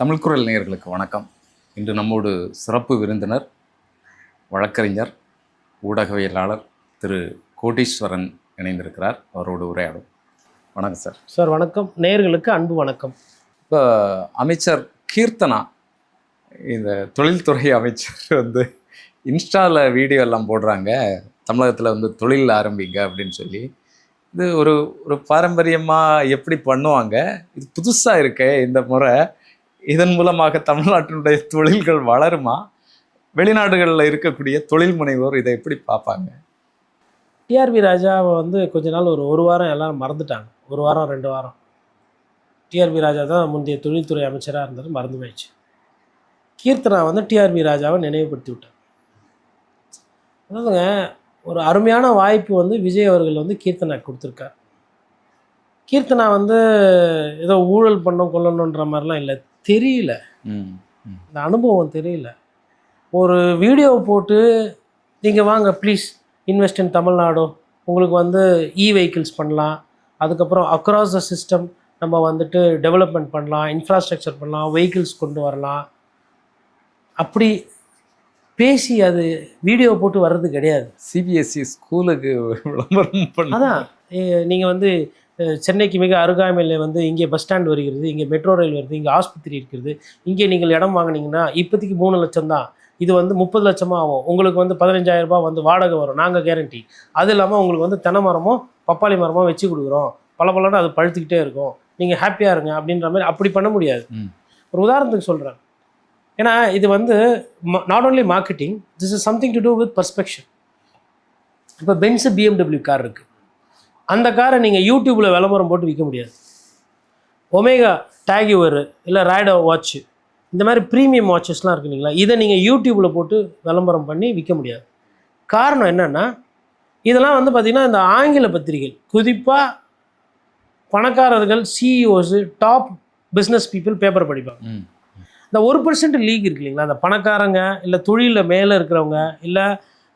தமிழ் குரல் நேயர்களுக்கு வணக்கம். இன்று நம்மோடு சிறப்பு விருந்தினர், வழக்கறிஞர், ஊடகவியலாளர் திரு கோடீஸ்வரன் இணைந்திருக்கிறார். அவரோடு உரையாடும். வணக்கம் சார். சார் வணக்கம். நேயர்களுக்கு அன்பு வணக்கம். இப்போ அமைச்சர் கீர்த்தனா, இந்த தொழில்துறை அமைச்சர் இன்ஸ்டாவில் வீடியோ எல்லாம் போடுறாங்க, தமிழகத்தில் தொழில் ஆரம்பிங்க அப்படின்னு சொல்லி. இது ஒரு பாரம்பரியமாக எப்படி பண்ணுவாங்க? இது புதுசாக இருக்கே இந்த முறை. இதன் மூலமாக தமிழ்நாட்டினுடைய தொழில்கள் வளருமா? வெளிநாடுகளில் இருக்கக்கூடிய தொழில் முனைவோர் இதை எப்படி பார்ப்பாங்க? டிஆர்பி ராஜாவை கொஞ்ச நாள் ஒரு வாரம் எல்லாரும் மறந்துட்டாங்க. ஒரு வாரம் 2 வாரம். டிஆர்பி ராஜா தான் முந்தைய தொழில்துறை அமைச்சராக இருந்தது, மறந்து போயிடுச்சு. கீர்த்தனா டிஆர்பி ராஜாவை நினைவுபடுத்தி விட்டார். அதாவதுங்க, ஒரு அருமையான வாய்ப்பு விஜய் அவர்கள் கீர்த்தனா கொடுத்துருக்கார். கீர்த்தனா ஏதோ ஊழல் கொள்ளணுன்ற மாதிரிலாம் இல்லை, தெரியல, இந்த அனுபவம் தெரியல. ஒரு வீடியோ போட்டு நீங்கள் வாங்க ப்ளீஸ் இன்வெஸ்ட் இன் தமிழ்நாடு, உங்களுக்கு இ வெஹிக்கிள்ஸ் பண்ணலாம், அதுக்கப்புறம் அக்ராஸ் த சிஸ்டம் நம்ம டெவலப்மெண்ட் பண்ணலாம், இன்ஃப்ராஸ்ட்ரக்சர் பண்ணலாம், வெஹிக்கிள்ஸ் கொண்டு வரலாம், அப்படி பேசி அது வீடியோ போட்டு வர்றது கிடையாது. சிபிஎஸ்சி ஸ்கூலுக்கு விளம்பரம் பண்ண. அதான் நீங்கள் சென்னைக்கு மிக அருகாமையில் இங்கே பஸ் ஸ்டாண்ட் வருகிறது, இங்கே மெட்ரோ ரயில் வருது, இங்கே ஆஸ்பத்திரி இருக்கிறது, இங்கே நீங்கள் இடம் வாங்கினீங்கன்னா இப்போதைக்கு 3 லட்சம் தான், இது 30 லட்சமாக ஆகும், உங்களுக்கு 15,000 ரூபாய் வாடகை வரும், நாங்கள் கேரண்டி. அது இல்லாமல் உங்களுக்கு தென்னை மரமோ பப்பாளி மரமோ வச்சு கொடுக்குறோம், பல அது பழுத்துக்கிட்டே இருக்கும், நீங்கள் ஹாப்பியாக இருங்க அப்படின்ற மாதிரி. அப்படி பண்ண முடியாது. ஒரு உதாரணத்துக்கு சொல்கிறேன். ஏன்னா இது not only marketing, this is something to do with perspective. இப்போ பென்ஸு BMW கார் இருக்குது. அந்த காரை நீங்கள் யூடியூப்பில் விளம்பரம் போட்டு விற்க முடியாது. ஒமேகா டேக்யூவர் இல்லை ராய்டோ வாட்ச்சு, இந்த மாதிரி ப்ரீமியம் வாட்சஸ்லாம் இருக்குது இல்லைங்களா, இதை நீங்கள் யூடியூப்பில் போட்டு விளம்பரம் பண்ணி விற்க முடியாது. காரணம் என்னென்னா, இதெல்லாம் பார்த்திங்கன்னா இந்த ஆங்கில பத்திரிகை, குறிப்பாக பணக்காரர்கள், சிஇஓஸு, டாப் பிஸ்னஸ் பீப்புள் பேப்பர் படிப்பாங்க. இந்த 1% லீக் இருக்கு இல்லைங்களா, அந்த பணக்காரங்க இல்லை தொழிலில் மேலே இருக்கிறவங்க, இல்லை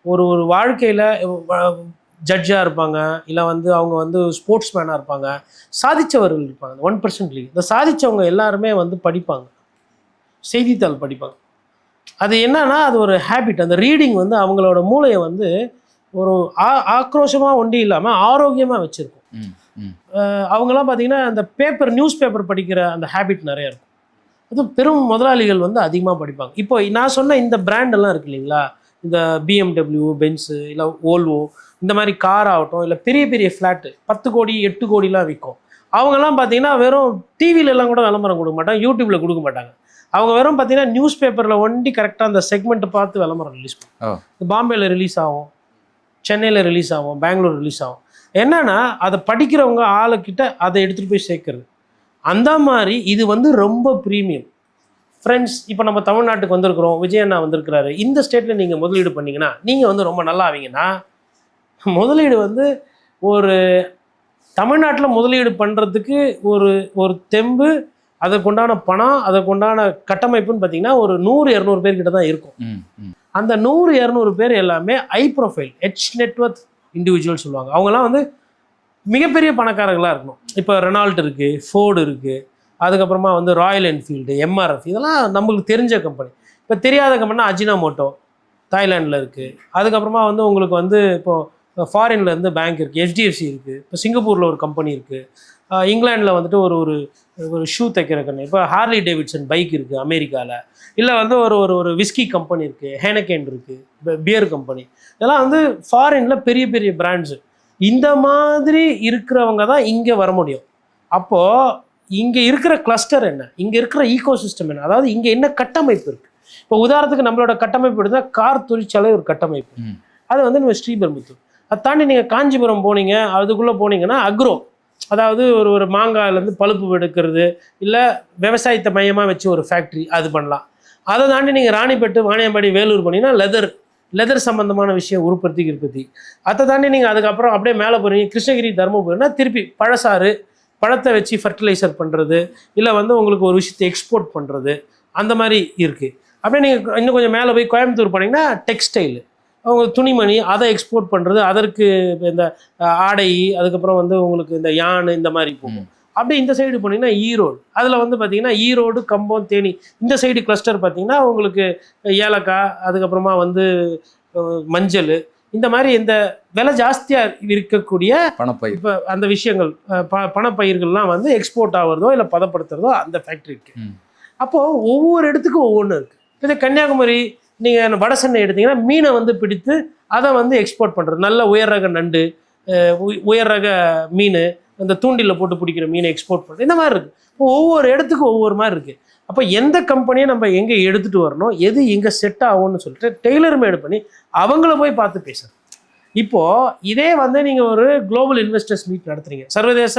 ஒரு வாழ்க்கையில் ஜட்ஜாக இருப்பாங்க, இல்லை அவங்க ஸ்போர்ட்ஸ் மேனாக இருப்பாங்க, சாதித்தவர்கள் இருப்பாங்க. 1% லீக், இந்த சாதித்தவங்க எல்லாருமே படிப்பாங்க, செய்தித்தாள் படிப்பாங்க. அது என்னன்னா, அது ஒரு ஹேபிட். அந்த ரீடிங் அவங்களோட மூளையை ஒரு ஆக்ரோஷமாக ஒண்டி இல்லாமல் ஆரோக்கியமாக வச்சுருக்கும். அவங்களாம் பார்த்திங்கன்னா அந்த நியூஸ் பேப்பர் படிக்கிற அந்த ஹேபிட் நிறையா இருக்கும். அதுவும் பெரும் முதலாளிகள் அதிகமாக படிப்பாங்க. இப்போ நான் சொன்ன இந்த பிராண்டெல்லாம் இருக்கு இல்லைங்களா, இந்த BMW, பென்ஸு, இல்லை ஓல்வோ, இந்த மாதிரி கார் ஆகட்டும், இல்லை பெரிய பெரிய ஃப்ளாட்டு 10 கோடி 8 கோடிலாம் விற்கும். அவங்கெல்லாம் பார்த்தீங்கன்னா வெறும் டிவிலெலாம் கூட விளம்பரம் கொடுக்க மாட்டாங்க, யூடியூப்பில் கொடுக்க மாட்டாங்க. அவங்க வெறும் பார்த்தீங்கன்னா நியூஸ் பேப்பரில் ஒண்டி கரெக்டாக அந்த செக்மெண்ட்டை பார்த்து விளம்பரம் ரிலீஸ் பண்ணுவோம். பாம்பேயில் ரிலீஸ் ஆகும், சென்னையில் ரிலீஸ் ஆகும், பெங்களூர் ரிலீஸ் ஆகும். என்னன்னா அதை படிக்கிறவங்க ஆளுக்கிட்ட அதை எடுத்துகிட்டு போய் சேர்க்கறது. அந்த மாதிரி இது ரொம்ப ப்ரீமியம். ஃப்ரெண்ட்ஸ், இப்போ நம்ம தமிழ்நாட்டுக்கு வந்திருக்கிறோம், விஜயண்ணா வந்திருக்கிறாரு. இந்த ஸ்டேட்டில் நீங்கள் முதலீடு பண்ணிங்கன்னா நீங்கள் ரொம்ப நல்லா ஆவீங்கன்னா, முதலீடு ஒரு தமிழ்நாட்டில் முதலீடு பண்ணுறதுக்கு ஒரு தெம்பு, அதற்குண்டான பணம், அதற்குண்டான கட்டமைப்புன்னு பார்த்தீங்கன்னா ஒரு 100-200 பேர்கிட்ட தான் இருக்கும். அந்த 100-200 பேர் எல்லாமே ஐ ப்ரொஃபைல், ஹெச் நெட்வொர்த் இண்டிவிஜுவல் சொல்லுவாங்க. அவங்கெல்லாம் மிகப்பெரிய பணக்காரர்களாக இருக்கணும். இப்போ ரெனால்ட் இருக்குது, ஃபோர்டு இருக்குது, அதுக்கப்புறமா ராயல் என்ஃபீல்டு, எம்ஆர்எஃப், இதெல்லாம் நம்மளுக்கு தெரிஞ்ச கம்பெனி. இப்போ தெரியாத கம்பெனினா அஜினாமோட்டோ தாய்லாண்டில் இருக்குது. அதுக்கப்புறமா உங்களுக்கு இப்போது ஃபாரின்லேருந்து பேங்க் இருக்குது, HDFC இருக்குது. இப்போ சிங்கப்பூரில் ஒரு கம்பெனி இருக்குது. இங்கிலாண்டில் ஒரு ஷூ தைக்கிற கம்பெனி, இப்போ ஹார்லி டேவிட்சன் பைக் இருக்குது அமெரிக்காவில். இல்லை ஒரு விஸ்கி கம்பெனி இருக்குது, ஹேனகேன் இருக்குது, பியர் கம்பெனி. இதெல்லாம் ஃபாரினில் பெரிய பெரிய பிராண்ட்ஸு. இந்த மாதிரி இருக்கிறவங்க தான் இங்கே வர முடியும். அப்போது இங்கே இருக்கிற கிளஸ்டர் என்ன, இங்கே இருக்கிற ஈகோ சிஸ்டம் என்ன, அதாவது இங்கே என்ன கட்டமைப்பு இருக்குது. இப்போ உதாரணத்துக்கு நம்மளோட கட்டமைப்பு எடுத்தால் கார் தொழிற்சாலை ஒரு கட்டமைப்பு, அது நம்ம ஸ்ரீபெரும்புத்தூர். அதை தாண்டி நீங்கள் காஞ்சிபுரம் போனீங்க, அதுக்குள்ளே போனீங்கன்னா அக்ரோ, அதாவது ஒரு மாங்காயிலேருந்து பழுப்பு எடுக்கிறது, இல்லை விவசாயத்தை மையமாக வச்சு ஒரு ஃபேக்ட்ரி, அது பண்ணலாம். அதை தாண்டி நீங்கள் ராணிப்பேட்டு, வாணியம்பாடி, வேலூர் போனீங்கன்னா லெதர் சம்மந்தமான விஷயம், உற்பத்தி. அதை தாண்டி நீங்கள் அதுக்கப்புறம் அப்படியே மேலே போகிறீங்க, கிருஷ்ணகிரி, தருமபுரினா திருப்பி பழசாறு, பழத்தை வச்சு ஃபர்டிலைசர் பண்ணுறது, இல்லை உங்களுக்கு ஒரு விஷயத்தை எக்ஸ்போர்ட் பண்ணுறது, அந்த மாதிரி இருக்குது. அப்படியே நீங்கள் இன்னும் கொஞ்சம் மேலே போய் கோயம்புத்தூர் போனீங்கன்னா டெக்ஸ்டைலு, அவங்க துணிமணி, அதை எக்ஸ்போர்ட் பண்ணுறது, அதற்கு இந்த ஆடை, அதுக்கப்புறம் உங்களுக்கு இந்த யான், இந்த மாதிரி போகும். அப்படியே இந்த சைடு போனீங்கன்னா ஈரோடு, அதில் வந்து பார்த்தீங்கன்னா ஈரோடு, கம்பம், தேனி, இந்த சைடு கிளஸ்டர் பார்த்தீங்கன்னா உங்களுக்கு ஏலக்காய், அதுக்கப்புறமா வந்து மஞ்சள், இந்த மாதிரி இந்த விலை ஜாஸ்தியாக இருக்கக்கூடிய பணப்பயிர். இப்போ அந்த விஷயங்கள் பணப்பயிர்கள்லாம் வந்து எக்ஸ்போர்ட் ஆகிறதோ இல்லை பதப்படுத்துறதோ அந்த ஃபேக்ட்ரி இருக்குது. அப்போது ஒவ்வொரு இடத்துக்கும் ஒவ்வொன்று இருக்குது. இப்போ கன்னியாகுமரி நீங்கள் வட சென்னை எடுத்தீங்கன்னா மீனை வந்து பிடித்து அதை வந்து எக்ஸ்போர்ட் பண்ணுறது, நல்ல உயர் ரக நண்டு, உயர் ரக மீன், அந்த தூண்டில் போட்டு பிடிக்கிற மீனை எக்ஸ்போர்ட் பண்ணுறது, இந்த மாதிரி இருக்குது. இப்போ ஒவ்வொரு இடத்துக்கும் ஒவ்வொரு மாதிரி இருக்குது. அப்போ எந்த கம்பெனியை நம்ம எங்கே எடுத்துகிட்டு வரணும், எது எங்கே செட் ஆகும்னு சொல்லிட்டு டெய்லர் மேடு பண்ணி அவங்கள போய் பார்த்து பேசுகிறேன். இப்போது இதே வந்து நீங்கள் ஒரு குளோபல் இன்வெஸ்டர்ஸ் மீட் நடத்துறீங்க, சர்வதேச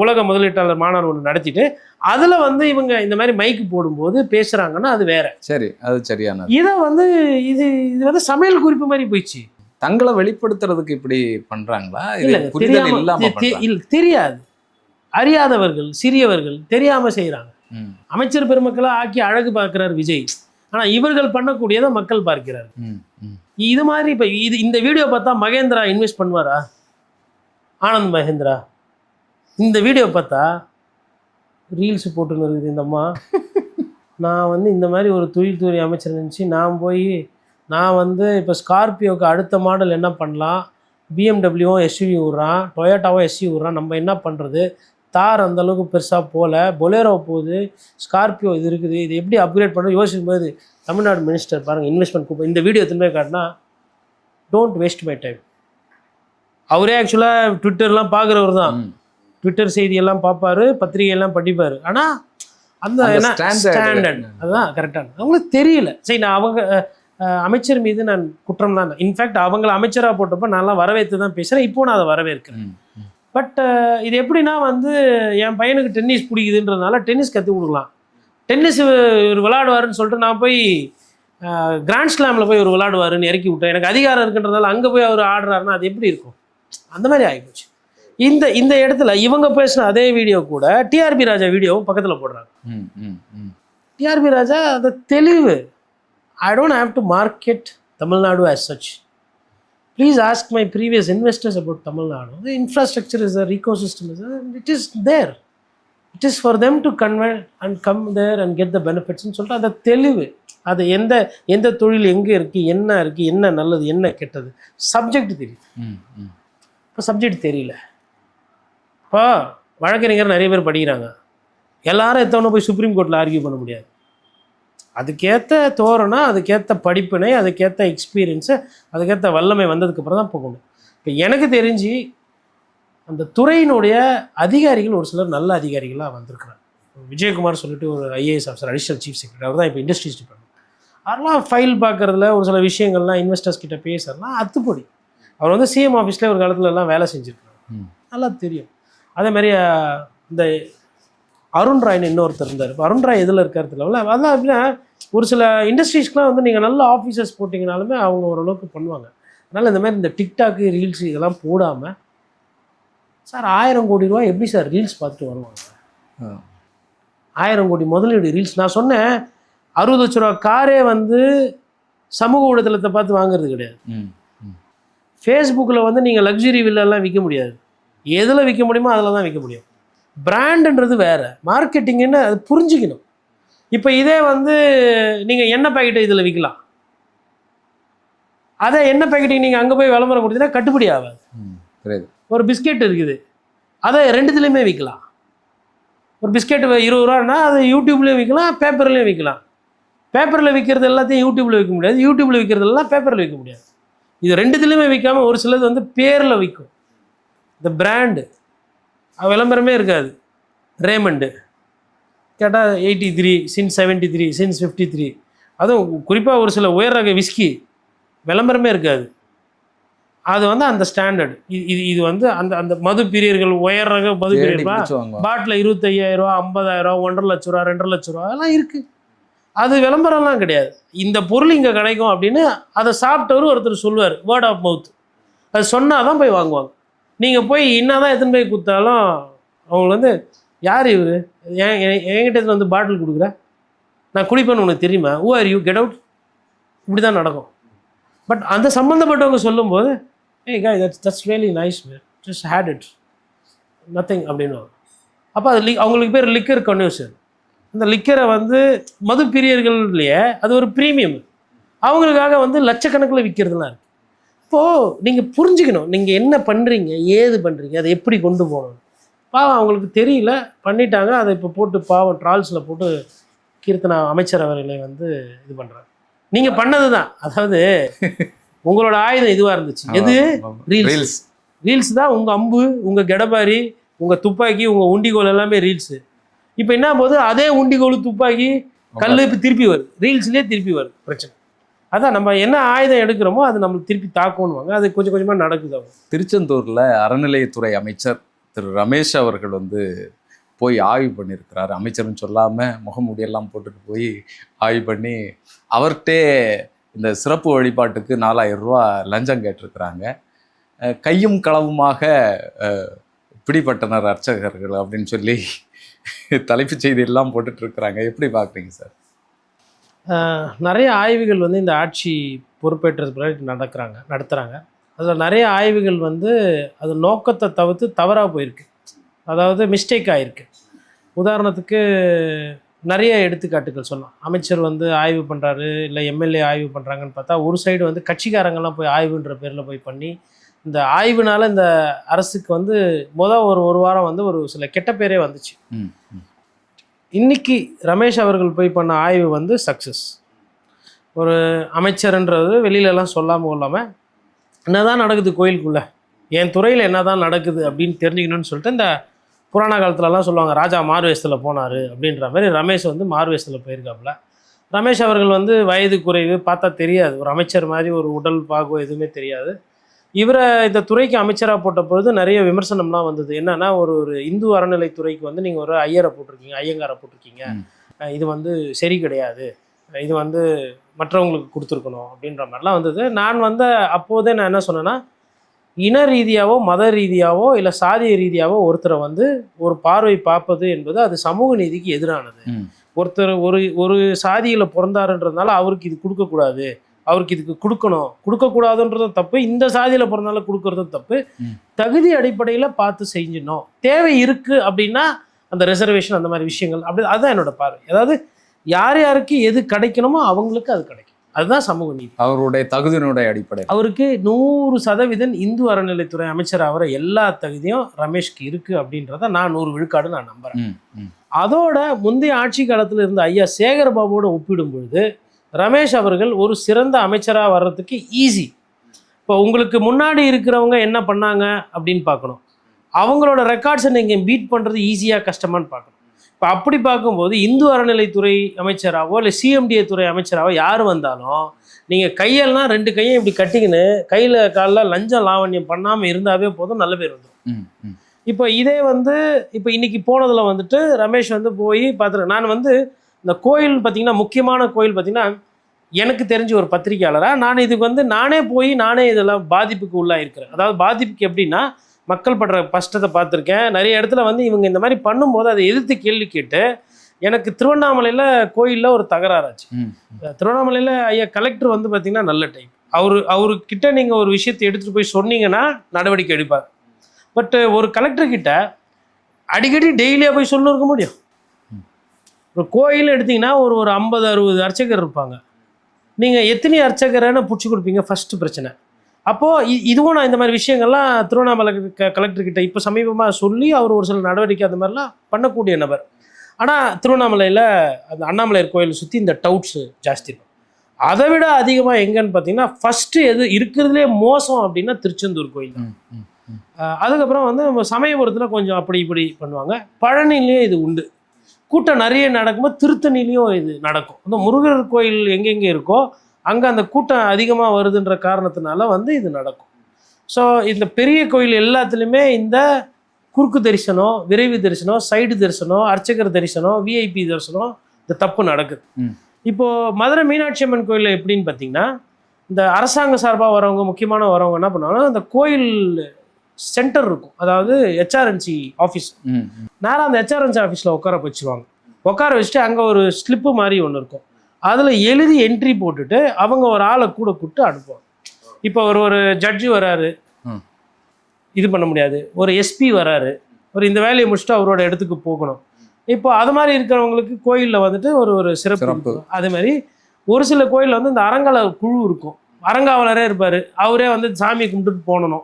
உலக முதலீட்டாளர் மாநாடு ஒன்று நடத்திட்டு அதில் வந்து இவங்க இந்த மாதிரி மைக்கு போடும்போது பேசுகிறாங்கன்னா அது வேற. சரி, அது சரியான. இதை வந்து இது வந்து சமையல் குறிப்பு மாதிரி போயிடுச்சு. தங்களை வெளிப்படுத்துறதுக்கு இப்படி பண்றாங்களா? இல்லை, தெரியாது, அறியாதவர்கள், சிறியவர்கள் தெரியாம செய்கிறாங்க. அமைச்சர் பெருமக்களை ஆக்கி அழகு பார்க்கிறார் விஜய், ஆனால் இவர்கள் பண்ணக்கூடியதை மக்கள் பார்க்கிறார். இது மாதிரி இப்போ இந்த வீடியோ பார்த்தா மகேந்திரா இன்வெஸ்ட் பண்ணுவாரா? ஆனந்த் மகேந்திரா இந்த வீடியோ பார்த்தா ரீல்ஸ் போட்டுன்னு இருக்குது இந்த அம்மா, நான் வந்து இந்த மாதிரி ஒரு தொழில்துறை அமைச்சர் நினச்சி நான் வந்து இப்போ ஸ்கார்பியோவுக்கு அடுத்த மாடல் என்ன பண்ணலாம், பிஎம்டபிள்யூவும் எஸ்யூவி விட்றான், டொயோட்டாவும் எஸ்யூவி விட்றான், நம்ம என்ன பண்ணுறது, தார் அந்தளவுக்கு பெருசாக போகல, பொலேரோ போகுது, ஸ்கார்பியோ இது இருக்குது, இது எப்படி அப்கிரேட் பண்ணுறது யோசிக்கும் போது தமிழ்நாடு மினிஸ்டர் பாருங்கள் இன்வெஸ்ட்மெண்ட் கூப்ப இந்த வீடியோ திரும்ப காட்டினா டோன்ட் வேஸ்ட் மை டைம். அவரே ஆக்சுவலாக ட்விட்டர்லாம் பார்க்குறவர் தான், ட்விட்டர் செய்தியெல்லாம் பார்ப்பார், பத்திரிகையெல்லாம் படிப்பார், ஆனால் அந்த என்ன ஸ்டாண்டர்ட் அதுதான் கரெக்டான அவங்களுக்கு தெரியல. சரி, நான் அவங்க அமைச்சர் மீது நான் குற்றம் தான், இன்ஃபேக்ட் அவங்கள அமைச்சராக போட்டப்போ நான்லாம் வரவேற்று தான் பேசுகிறேன், இப்போ நான் அதை வரவேற்கிறேன். பட் இது எப்படின்னா வந்து என் பையனுக்கு டென்னிஸ் பிடிக்குதுன்றதுனால டென்னிஸ் கற்றுக் கொடுக்கலாம், டென்னிஸ் ஒரு விளையாடுவாருன்னு சொல்லிட்டு நான் போய் கிராண்ட் ஸ்லாமில் போய் ஒரு விளையாடுவாருன்னு இறக்கி விட்டேன், எனக்கு அதிகாரம் இருக்குன்றதால அங்கே போய் அவர் ஆடுறாருன்னா அது எப்படி இருக்கும்? அந்த மாதிரி ஆகிப்போச்சு. இந்த இடத்துல இவங்க பேசின அதே வீடியோ கூட டிஆர்பி ராஜா வீடியோவும் பக்கத்தில் போடுறாங்க. டிஆர்பி ராஜா அந்த தெளிவு, I don't have to market Tamil Nadu as such. Please ask my previous investors about Tamil Nadu. The infrastructure is there, ecosystem is there, it is there. It is for them to convert and come there and get the benefits. ன்னு சொல்லிட்டு அந்த தெளிவு, அது எந்த தொழில் எங்கே இருக்குது, என்ன நல்லது, என்ன கெட்டது, சப்ஜெக்ட் தெரியும். இப்போ சப்ஜெக்ட் தெரியல. இப்போ வழக்கறிஞர் நிறைய பேர் படிக்கிறாங்க, எல்லாரும் எத்தவொன்னே போய் சுப்ரீம் கோர்ட்டில் ஆர்கியூ பண்ண முடியாது. அதுக்கேற்ற தோரணம், அதுக்கேற்ற படிப்பினை, அதுக்கேற்ற எக்ஸ்பீரியன்ஸு, அதுக்கேற்ற வல்லமை வந்ததுக்கப்புறம் தான் போகணும். இப்போ எனக்கு தெரிஞ்சு அந்த துறையினுடைய அதிகாரிகள் ஒரு சிலர் நல்ல அதிகாரிகளாக வந்திருக்கிறாங்க. விஜயகுமார் சொல்லிட்டு ஒரு IAS officer, additional chief secretary, அவர் தான் இப்போ இண்டஸ்ட்ரீஸ் டிபார்ட்மெண்ட். அதெல்லாம் ஃபைல் பார்க்குறதுல ஒரு சில விஷயங்கள்லாம் இன்வெஸ்டர்ஸ் கிட்ட பேசுறதுலாம் அத்துப்படி. அவர் வந்து சிஎம் ஆஃபீஸில் ஒரு காலத்துல எல்லாம் வேலை செஞ்சுருக்காங்க, நல்லா தெரியும். அதே மாதிரி இந்த அருண் ராய்னு இன்னொருத்தர் இருந்தார். இப்போ அருண் ராய் எதில் இருக்கிறது இல்லை, அதெல்லாம் அப்படின்னா ஒரு சில இண்டஸ்ட்ரீஸ்க்குலாம் வந்து நீங்கள் நல்ல ஆஃபீஸர்ஸ் போட்டிங்கனாலுமே அவங்க ஓரளவுக்கு பண்ணுவாங்க. அதனால் இந்த மாதிரி இந்த டிக்டாக்கு, ரீல்ஸ் இதெல்லாம் போடாமல், சார் 1000 கோடி ரூபா எப்படி சார் ரீல்ஸ் பார்த்துட்டு வருவாங்க? 1000 கோடி முதலீடு ரீல்ஸ். நான் சொன்னேன் 60 லட்ச ரூபா காரே வந்து சமூக ஊடகத்தை பார்த்து வாங்குறது கிடையாது. ஃபேஸ்புக்கில் வந்து நீங்கள் லக்ஸுரி வில்லெல்லாம் விற்க முடியாது, எதில் விற்க முடியுமோ அதில் தான் விற்க முடியும். பிராண்டுன்றது வேறு, மார்க்கெட்டிங்குன்னு அது புரிஞ்சுக்கணும். இப்போ இதே வந்து நீங்கள் எண்ணெய் பாக்கெட்டை இதில் விற்கலாம், அதை எண்ணெய் பாக்கெட்டுக்கு நீங்கள் அங்கே போய் விளம்பரம் கொடுத்தீங்கன்னா கட்டுப்படி ஆகாது. ஒரு பிஸ்கெட் இருக்குது, அதை ரெண்டுத்துலேயுமே விற்கலாம். ஒரு பிஸ்கெட் 20 ரூபான்னா அதை யூடியூப்லேயும் விற்கலாம், பேப்பர்லேயும் விற்கலாம். பேப்பரில் விற்கிறது எல்லாத்தையும் யூடியூப்பில் விற்க முடியாது, யூடியூப்பில் விற்கிறதெல்லாம் பேப்பரில் விற்க முடியாது. இது ரெண்டுத்துலேயுமே விற்காமல் ஒரு சிலது வந்து பேரில் விற்கும். இந்த பிராண்டு விளம்பரமே இருக்காது. ரேமண்டு கேட்டால் 83 சின்ஸ் 73 சின்ஸ் 53, அதுவும் குறிப்பாக ஒரு சில உயர் ரக விஸ்கி விளம்பரமே இருக்காது. அது வந்து அந்த ஸ்டாண்டர்டு. இது வந்து அந்த மது பிரியர்கள், உயர் ரக மது பிரியர்கள் பாட்டில் 25,000 ரூபா, 50,000 ரூபா, 1.5 லட்ச ரூபா, 2.5 லட்ச ரூபா அதெல்லாம் இருக்குது. அது விளம்பரம்லாம் கிடையாது. இந்த பொருள் இங்கே கிடைக்கும் அப்படின்னு அதை சாப்பிட்டவரும் ஒருத்தர் சொல்லுவார், வேர்ட் ஆஃப் மவுத். அது சொன்னால் தான் போய் வாங்குவாங்க. நீங்கள் போய் என்ன தான் எத்தனை போய் கொடுத்தாலும் அவங்க வந்து யார் இவர், என்கிட்ட வந்து பாட்டில் கொடுக்குற, நான் குடிப்பேன்னு உனக்கு தெரியுமா, who are you, get out, இப்படி தான் நடக்கும். பட் அந்த சம்மந்தப்பட்டவங்க சொல்லும்போது hey guy that's really nice man, just hate it nothing அப்படின்னு. அப்போ அது அவங்களுக்கு பேர் லிக்கர் கன்வர்ஷன். அந்த லிக்கரை வந்து மது பிரியர்கள்லையே அது ஒரு ப்ரீமியம், அவங்களுக்காக வந்து லட்சக்கணக்கில் விற்கிறதுலாம் இருக்குது. இப்போது நீங்கள் புரிஞ்சுக்கணும், நீங்கள் என்ன பண்ணுறீங்க, ஏது பண்ணுறீங்க, அதை எப்படி கொண்டு போகணும். பாவம் அவங்களுக்கு தெரியல, பண்ணிட்டாங்க. அதை இப்போ போட்டு பாவம் ட்ரால்ஸில் போட்டு கீர்த்தனா அமைச்சர் அவர்களை வந்து இது பண்ணுறாங்க. நீங்கள் பண்ணது தான், அதாவது உங்களோட ஆயுதம் இதுவாக இருந்துச்சு. எது? ரீல்ஸ். ரீல்ஸ் தான் உங்கள் அம்பு, உங்கள் கெடபாரி, உங்கள் துப்பாக்கி, உங்கள் உண்டிகோல் எல்லாமே ரீல்ஸு. இப்போ என்ன போகுது, அதே உண்டிகோல், துப்பாக்கி, கல் இப்போ திருப்பி வருது, ரீல்ஸ்லேயே திருப்பி வருது பிரச்சனை. அதான் நம்ம என்ன ஆயுதம் எடுக்கிறோமோ அது நம்மளுக்கு திருப்பி தாக்கணுவாங்க. அது கொஞ்சம் கொஞ்சமாக நடக்குது. அவங்க திருச்செந்தூரில் அறநிலையத்துறை அமைச்சர் திரு ரமேஷ் அவர்கள் வந்து போய் ஆய்வு பண்ணியிருக்கிறார். அமைச்சர்னு சொல்லாமல் முகமூடியெல்லாம் போட்டுட்டு போய் ஆய்வு பண்ணி அவர்கிட்டே இந்த சிறப்பு வழிபாட்டுக்கு 4000 ரூபா லஞ்சம் கேட்டிருக்கிறாங்க. கையும் களவுமாக பிடிபட்டனர் அர்ச்சகர்கள் அப்படின்னு சொல்லி தலைப்புச் செய்தியெல்லாம் போட்டுட்ருக்குறாங்க. எப்படி பார்க்குறீங்க சார்? நிறைய ஆய்வுகள் வந்து இந்த ஆட்சி பொறுப்பேற்றது பிறகு நடத்துகிறாங்க. அதில் நிறைய ஆய்வுகள் வந்து அது நோக்கத்தை தவிர்த்து தவறாக போயிருக்கு, அதாவது மிஸ்டேக் ஆகிருக்கு. உதாரணத்துக்கு நிறைய எடுத்துக்காட்டுகள் சொல்லலாம். அமைச்சர் வந்து ஆய்வு பண்ணுறாரு, இல்லை எம்எல்ஏ ஆய்வு பண்ணுறாங்கன்னு பார்த்தா ஒரு சைடு வந்து கட்சிக்காரங்கெல்லாம் போய் ஆய்வுன்ற பேரில் போய் பண்ணி இந்த ஆய்வுனால இந்த அரசுக்கு வந்து ஒரு வாரம் வந்து ஒரு சில கெட்ட பேரே வந்துச்சு. இன்னைக்கு ரமேஷ் அவர்கள் போய் பண்ண ஆய்வு வந்து சக்ஸஸ். ஒரு அமைச்சர்ன்றது வெளியிலலாம் சொல்லாமல் கொள்ளாமல் என்னதான் நடக்குது கோயிலுக்குள்ளே, என் துறையில் என்னதான் நடக்குது அப்படின்னு தெரிஞ்சுக்கணும்னு சொல்லிட்டு இந்த புராண காலத்துலலாம் சொல்லுவாங்க, ராஜா மார்வேஷத்தில் போனார் அப்படின்ற மாதிரி ரமேஷ் வந்து மார்வேஷத்தில் போயிருக்காப்புல. ரமேஷ் அவர்கள் வந்து வயது குறைவு, பார்த்தா தெரியாது, ஒரு அமைச்சர் மாதிரி ஒரு உடல் பாகோ எதுவுமே தெரியாது. இவரை இந்த துறைக்கு அமைச்சராக போட்ட பொழுது நிறைய விமர்சனம்லாம் வந்தது. என்னன்னா, ஒரு இந்து அறநிலைத்துறைக்கு வந்து நீங்கள் ஒரு ஐயரை போட்டிருக்கீங்க, ஐயங்காரை போட்டிருக்கீங்க, இது வந்து சரி கிடையாது, இது வந்து மற்றவங்களுக்கு கொடுத்துருக்கணும் அப்படின்ற மாதிரிலாம் வந்தது. நான் வந்து அப்போதே நான் என்ன சொன்னேன்னா, இன ரீதியாவோ மத ரீதியாவோ இல்லை சாதிய ரீதியாவோ ஒருத்தரை வந்து ஒரு பார்வை பார்ப்பது என்பது அது சமூக நீதிக்கு எதிரானது. ஒருத்தர் ஒரு சாதியில் பிறந்தாருன்றதுனால அவருக்கு இது கொடுக்கக்கூடாது, அவருக்கு இதுக்கு கொடுக்கக்கூடாதுன்றதும் தப்பு, இந்த சாதியில் பிறந்தாலும் கொடுக்கறதும் தப்பு. தகுதி அடிப்படையில் பார்த்து செஞ்சிடணும். தேவை இருக்குது அப்படின்னா அந்த ரிசர்வேஷன் அந்த மாதிரி விஷயங்கள் அப்படி, அதுதான் என்னோட பார்வை. அதாவது யார் யாருக்கு எது கிடைக்கணுமோ அவங்களுக்கு அது கிடைக்கும், அதுதான் சமூக நீதி. அவருடைய தகுதியினுடைய அடிப்படை அவருக்கு 100% இந்து அறநிலைத்துறை அமைச்சர் ஆகிற எல்லா தகுதியும் ரமேஷ்க்கு இருக்குது அப்படின்றத நான் 100 விழுக்காடு நான் நம்புகிறேன். அதோட முந்தைய ஆட்சி காலத்தில் இருந்த ஐயா சேகர் பாபுவோட ஒப்பிடும் பொழுது ரமேஷ் அவர்கள் ஒரு சிறந்த அமைச்சராக வர்றதுக்கு ஈஸி. இப்போ உங்களுக்கு முன்னாடி இருக்கிறவங்க என்ன பண்ணாங்க அப்படின்னு பார்க்கணும், அவங்களோட ரெக்கார்ட்ஸை நீங்கள் பீட் பண்ணுறது ஈஸியாக கஷ்டமானு பார்க்கணும். இப்போ அப்படி பார்க்கும்போது இந்து அறநிலைத்துறை அமைச்சராகவோ இல்லை சிஎம்டிஏ துறை அமைச்சராகவோ யார் வந்தாலும் நீங்கள் கையெல்லாம் 2 கையும் இப்படி கட்டிக்கின்னு கையில் காலில் லஞ்சம் லாவண்யம் பண்ணாமல் இருந்தாவே போதும், நல்ல பேர் வந்துடும். இப்போ இதே வந்து இப்போ இன்றைக்கி போனதில் வந்துட்டு ரமேஷ் வந்து போய் பார்த்துருக்கேன். நான் வந்து இந்த கோயில் பார்த்திங்கன்னா, முக்கியமான கோயில் பார்த்திங்கன்னா, எனக்கு தெரிஞ்ச ஒரு பத்திரிகையாளராக நான் இதுக்கு வந்து நானே இதெல்லாம் பாதிப்புக்கு உள்ளாக இருக்கிறேன். அதாவது பாதிப்புக்கு எப்படின்னா, மக்கள் படுற கஷ்டத்தை பார்த்துருக்கேன். நிறைய இடத்துல வந்து இவங்க இந்த மாதிரி பண்ணும்போது அதை எதிர்த்து கேள்வி கேட்டு எனக்கு திருவண்ணாமலையில் கோயிலில் ஒரு தகராறாச்சு. திருவண்ணாமலையில் ஐயா கலெக்டர் வந்து பார்த்திங்கன்னா நல்ல டைப், அவர்கிட்ட நீங்கள் ஒரு விஷயத்தை எடுத்துகிட்டு போய் சொன்னீங்கன்னா நடவடிக்கை எடுப்பார். பட் ஒரு கலெக்டர்கிட்ட அடிக்கடி டெய்லியாக போய் சொல்ல இருக்க முடியும்? ஒரு கோயில் எடுத்திங்கன்னா ஒரு 50-60 அர்ச்சகர் இருப்பாங்க, நீங்கள் எத்தனை அர்ச்சகரைன்னு பிடிச்சி கொடுப்பீங்க? ஃபஸ்ட்டு பிரச்சனை. அப்போது இதுவும் நான் இந்த மாதிரி விஷயங்கள்லாம் திருவண்ணாமலை கலெக்டர்கிட்ட இப்போ சமீபமாக சொல்லி அவர் ஒரு சில நடவடிக்கை அந்த மாதிரிலாம் பண்ணக்கூடிய நபர். ஆனால் திருவண்ணாமலையில் அந்த அண்ணாமலையார் கோயிலை சுற்றி இந்த டவுட்ஸு ஜாஸ்தி இருக்கும். அதை விட அதிகமாக எங்கன்னு பார்த்தீங்கன்னா, ஃபஸ்ட்டு எது இருக்கிறதுலே மோசம் அப்படின்னா திருச்செந்தூர் கோயில் தான். அதுக்கப்புறம் வந்து நம்ம சமயபுரத்தில் கொஞ்சம் அப்படி இப்படி பண்ணுவாங்க. பழனிலையும் இது உண்டு, கூட்டம் நிறைய நடக்கும்போது திருத்தணிலையும் இது நடக்கும். அந்த முருகர் கோயில் எங்கெங்கே இருக்கோ அங்கே அந்த கூட்டம் அதிகமாக வருதுன்ற காரணத்தினால வந்து இது நடக்கும். ஸோ இந்த பெரிய கோயில் எல்லாத்துலேயுமே இந்த குறுக்கு தரிசனம், விரைவு தரிசனம், சைடு தரிசனம், அர்ச்சகர் தரிசனம், விஐபி தரிசனம், இந்த தப்பு நடக்குது. இப்போது மதுரை மீனாட்சி அம்மன் கோயிலில் எப்படின்னு பார்த்தீங்கன்னா, இந்த அரசாங்க சார்பாக வரவங்க, முக்கியமான வரவங்க என்ன பண்ணுவாங்கன்னா, அந்த கோயில் சென்டர் இருக்கும், அதாவது ஹெச்ஆர்என்சி ஆஃபீஸ், நேராக அந்த ஹெச்ஆர்என்சி ஆஃபீஸில் உட்கார வச்சுட்டு அங்கே ஒரு ஸ்லிப்பு மாதிரி ஒன்று இருக்கும், அதில் எழுதி என்ட்ரி போட்டுட்டு அவங்க ஒரு ஆளை கூட கூப்பிட்டு அனுப்புவாங்க. இப்போ ஒரு ஜட்ஜு வராரு, இது பண்ண முடியாது, ஒரு எஸ்பி வராரு, அவர் இந்த வேலையை முடிச்சுட்டு அவரோட இடத்துக்கு போகணும். இப்போ அது மாதிரி இருக்கிறவங்களுக்கு கோயிலில் வந்துட்டு ஒரு சிறப்பு இருக்கும். அதே மாதிரி ஒரு சில கோயிலில் வந்து இந்த அரங்கால குழு இருக்கும், அரங்காவலரே இருப்பார், அவரே வந்து சாமி கும்பிட்டுட்டு போகணும்.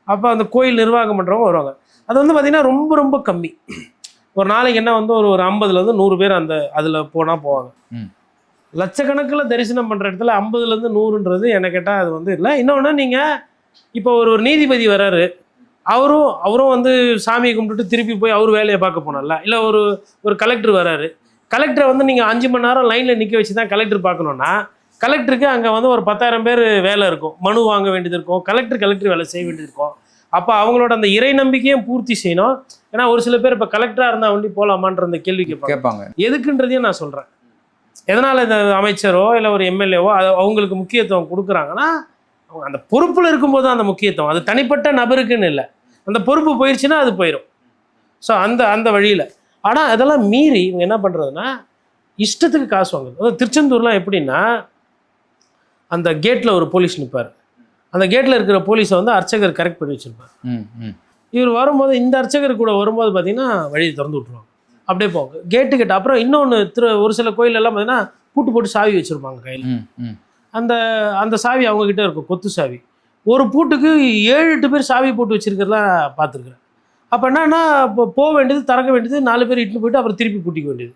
அப்போ அந்த கோயில் நிர்வாகம் பண்ணுறவங்க வருவாங்க. அது வந்து பார்த்திங்கன்னா ரொம்ப ரொம்ப கம்மி. ஒரு நாளைக்கு என்ன வந்து ஒரு 50லேருந்து 100 பேர் அந்த அதில் போனால் போவாங்க. லட்சக்கணக்கில் தரிசனம் பண்ணுற இடத்துல 50லேருந்து 100ன்றது என்ன கேட்டால் அது வந்து இல்லை. இன்னொன்று, நீங்கள் இப்போ ஒரு நீதிபதி வர்றாரு, அவரும் வந்து சாமியை கும்பிட்டுட்டு திருப்பி போய் அவர் வேலையை பார்க்க போனல. இல்லை ஒரு கலெக்டர் வராரு, கலெக்டரை வந்து நீங்கள் 5 மணி நேரம் லைனில் நிற்க வச்சு தான் கலெக்டர் பார்க்கணுன்னா, கலெக்டருக்கு அங்கே வந்து ஒரு 10,000 பேர் வேலை இருக்கும், மனு வாங்க வேண்டியது இருக்கும், கலெக்டர் வேலை செய்ய வேண்டியது இருக்கும். அப்போ அவங்களோட அந்த இறை நம்பிக்கையும் பூர்த்தி செய்யணும். ஏன்னா ஒரு சில பேர் இப்போ கலெக்டராக இருந்தால் வண்டி போகலாமான்ற அந்த கேள்வி கேட்பாங்க. எதுக்குன்றதையும் நான் சொல்கிறேன். எதனால் இந்த அமைச்சரோ இல்லை ஒரு எம்எல்ஏவோ அவங்களுக்கு முக்கியத்துவம் கொடுக்குறாங்கன்னா, அவங்க அந்த பொறுப்பில் இருக்கும்போது தான் அந்த முக்கியத்துவம். அது தனிப்பட்ட நபருக்குன்னு இல்லை, அந்த பொறுப்பு போயிடுச்சுன்னா அது போயிடும். ஸோ அந்த வழியில். ஆனால் அதெல்லாம் மீறி இவங்க என்ன பண்ணுறதுன்னா, இஷ்டத்துக்கு காசு வாங்குது. அதாவது திருச்செந்தூர்லாம் எப்படின்னா, அந்த கேட்டில் ஒரு போலீஸ் நிற்பார், அந்த கேட்டில் இருக்கிற போலீஸை வந்து அர்ச்சகர் கரெக்ட் பண்ணி வச்சுருப்பார். இவர் வரும்போது இந்த அர்ச்சகர் கூட வரும்போது பார்த்திங்கன்னா வழியை திறந்து விட்ருவாங்க, அப்படியே போங்க கேட்டு. அப்புறம் இன்னொன்று, ஒரு சில கோயிலெல்லாம் பார்த்தீங்கன்னா பூட்டு போட்டு சாவி வச்சுருப்பாங்க கையில். அந்த சாவி அவங்கக்கிட்ட இருக்கும், கொத்து சாவி. ஒரு பூட்டுக்கு 7-8 பேர் சாவி போட்டு வச்சுருக்கிறதெல்லாம் பார்த்துருக்குறேன். அப்போ என்னன்னா, இப்போ போக வேண்டியது, திறக்க வேண்டியது, 4 பேர் இட்டுன்னு போயிட்டு அப்புறம் திருப்பி பூட்டிக்க வேண்டியது.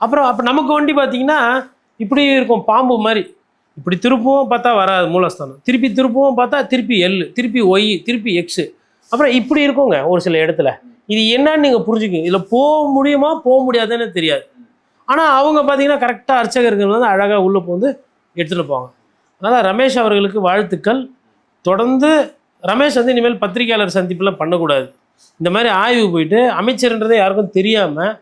அப்போ நமக்கு வண்டி பார்த்திங்கன்னா இப்படி இருக்கும், பாம்பு மாதிரி. இப்படி திருப்பவும் பார்த்தா வராது மூலஸ்தானம், திருப்பி திருப்பவும் பார்த்தா திருப்பி எல், திருப்பி ஒய், திருப்பி எக்ஸு, அப்புறம் இப்படி இருக்குங்க ஒரு சில இடத்துல. இது என்னன்னு நீங்கள் புரிஞ்சுக்கிங்க. இதில் போக முடியுமா போக முடியாதுன்னு தெரியாது. ஆனால் அவங்க பார்த்தீங்கன்னா கரெக்டாக அர்ச்சகர்கள் வந்து அழகாக உள்ளே போந்து எடுத்துகிட்டு போவாங்க. அதனால் ரமேஷ் அவர்களுக்கு வாழ்த்துக்கள். தொடர்ந்து ரமேஷ் வந்து இனிமேல் பத்திரிகையாளர் சந்திப்புலாம் பண்ணக்கூடாது. இந்த மாதிரி ஆய்வு போயிட்டு அமைச்சர்ன்றதை யாருக்கும் தெரியாமல்